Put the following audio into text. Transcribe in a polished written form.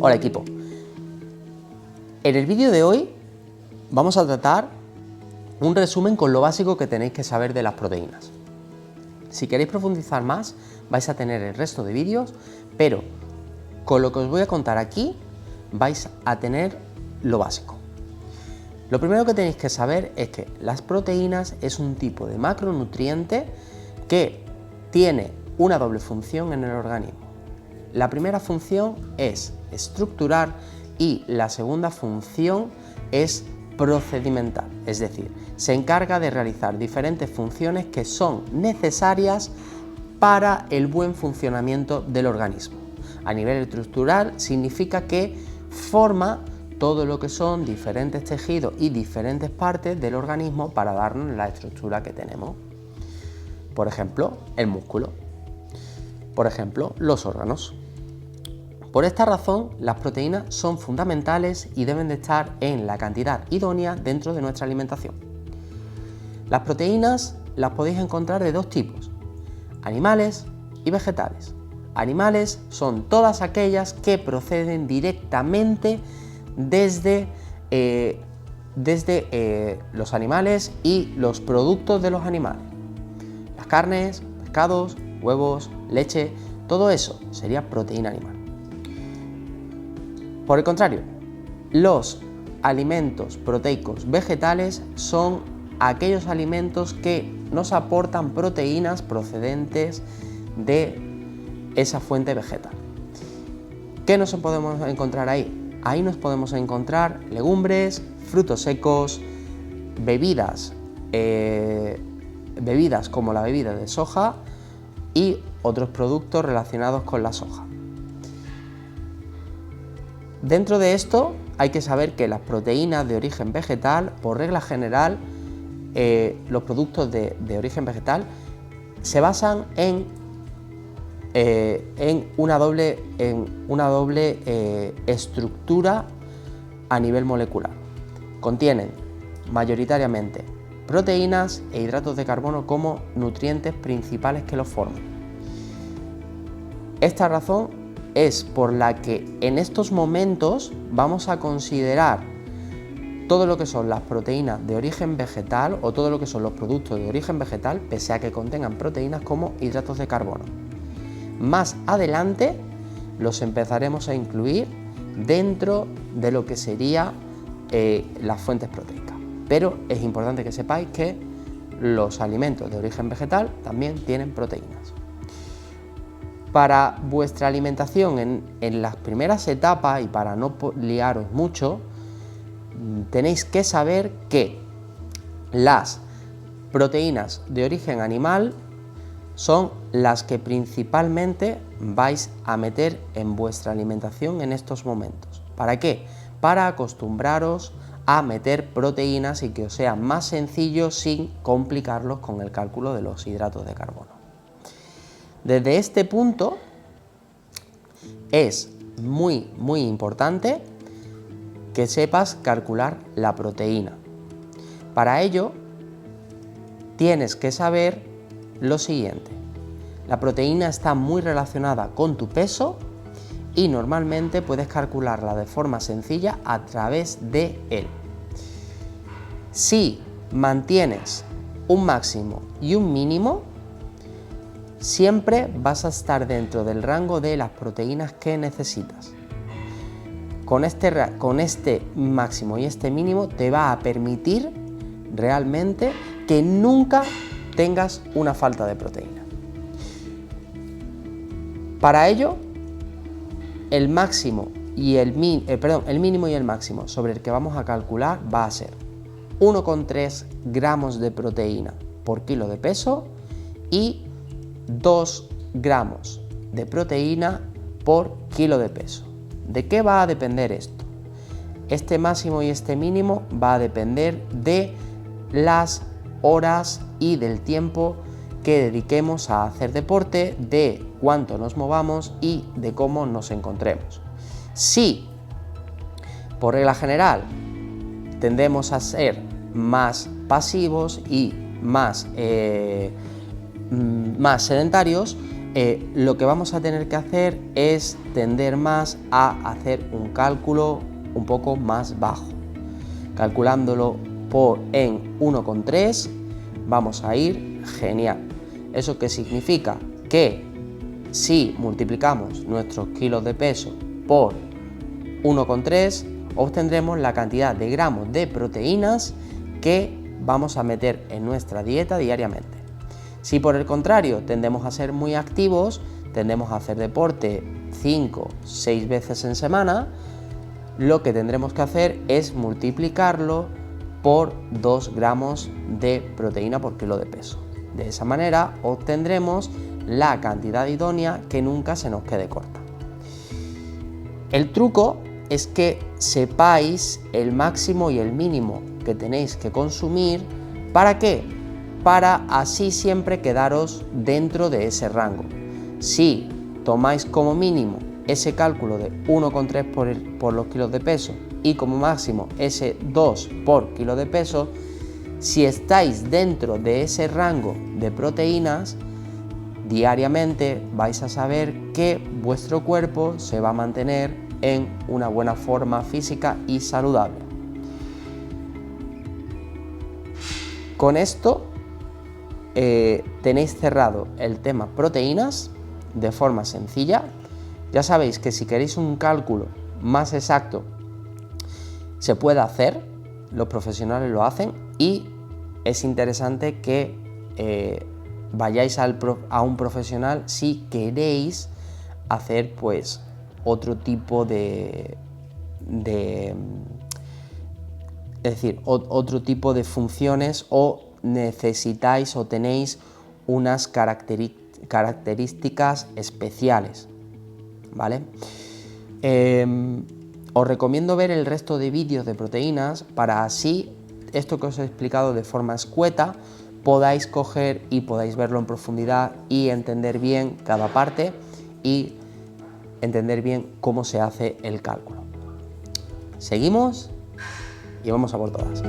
Hola equipo. En el vídeo de hoy vamos a tratar un resumen con lo básico que tenéis que saber de las proteínas. Si queréis profundizar más, vais a tener el resto de vídeos, pero con lo que os voy a contar aquí vais a tener lo básico. Lo primero que tenéis que saber es que las proteínas es un tipo de macronutriente que tiene una doble función en el organismo. La primera función es estructurar y la segunda función es procedimental, es decir, se encarga de realizar diferentes funciones que son necesarias para el buen funcionamiento del organismo. A nivel estructural significa que forma todo lo que son diferentes tejidos y diferentes partes del organismo para darnos la estructura que tenemos. Por ejemplo, el músculo. Por ejemplo, los órganos. Por esta razón, las proteínas son fundamentales y deben de estar en la cantidad idónea dentro de nuestra alimentación. Las proteínas las podéis encontrar de dos tipos, animales y vegetales. Animales son todas aquellas que proceden directamente desde los animales y los productos de los animales. Las carnes, pescados, huevos, leche, todo eso sería proteína animal. Por el contrario, los alimentos proteicos vegetales son aquellos alimentos que nos aportan proteínas procedentes de esa fuente vegetal. ¿Qué nos podemos encontrar ahí? Ahí nos podemos encontrar legumbres, frutos secos, bebidas como la bebida de soja y otros productos relacionados con la soja. Dentro de esto hay que saber que las proteínas de origen vegetal, por regla general, los productos de origen vegetal se basan en una doble estructura a nivel molecular. Contienen mayoritariamente proteínas e hidratos de carbono como nutrientes principales que los forman. Esta razón es por la que en estos momentos vamos a considerar todo lo que son las proteínas de origen vegetal o todo lo que son los productos de origen vegetal, pese a que contengan proteínas, como hidratos de carbono. Más adelante los empezaremos a incluir dentro de lo que sería las fuentes proteicas. Pero es importante que sepáis que los alimentos de origen vegetal también tienen proteínas. Para vuestra alimentación en las primeras etapas y para no liaros mucho, tenéis que saber que las proteínas de origen animal son las que principalmente vais a meter en vuestra alimentación en estos momentos. ¿Para qué? Para acostumbraros a meter proteínas y que os sea más sencillo sin complicarlos con el cálculo de los hidratos de carbono. Desde este punto es muy importante que sepas calcular la proteína. Para ello tienes que saber lo siguiente: la proteína está muy relacionada con tu peso y normalmente puedes calcularla de forma sencilla a través de él. Si mantienes un máximo y un mínimo, siempre vas a estar dentro del rango de las proteínas que necesitas. Con este máximo y este mínimo te va a permitir realmente que nunca tengas una falta de proteína. Para ello, el mínimo y el máximo sobre el que vamos a calcular va a ser 1,3 gramos de proteína por kilo de peso y 2 gramos de proteína por kilo de peso. ¿De qué va a depender esto? Este máximo y este mínimo va a depender de las horas y del tiempo que dediquemos a hacer deporte, de cuánto nos movamos y de cómo nos encontremos. Si, por regla general, tendemos a ser más pasivos y más sedentarios, lo que vamos a tener que hacer es tender más a hacer un cálculo un poco más bajo. Calculándolo en 1,3 vamos a ir genial. ¿Eso qué significa? Que si multiplicamos nuestros kilos de peso por 1,3 obtendremos la cantidad de gramos de proteínas que vamos a meter en nuestra dieta diariamente. Si por el contrario tendemos a ser muy activos, tendemos a hacer deporte 5 o 6 veces en semana, lo que tendremos que hacer es multiplicarlo por 2 gramos de proteína por kilo de peso. De esa manera obtendremos la cantidad idónea que nunca se nos quede corta. El truco es que sepáis el máximo y el mínimo que tenéis que consumir. ¿Para qué? Para así siempre quedaros dentro de ese rango. Si tomáis como mínimo ese cálculo de 1,3 por los kilos de peso y como máximo ese 2 por kilo de peso, si estáis dentro de ese rango de proteínas, diariamente vais a saber que vuestro cuerpo se va a mantener en una buena forma física y saludable. Con esto tenéis cerrado el tema proteínas de forma sencilla. Ya sabéis que si queréis un cálculo más exacto se puede hacer, los profesionales lo hacen y es interesante que vayáis a un profesional si queréis hacer pues otro tipo otro tipo de funciones o necesitáis o tenéis unas características especiales, ¿vale? Os recomiendo ver el resto de vídeos de proteínas para así esto que os he explicado de forma escueta podáis coger y podáis verlo en profundidad y entender bien cada parte y entender bien cómo se hace el cálculo. Seguimos y vamos a por todas.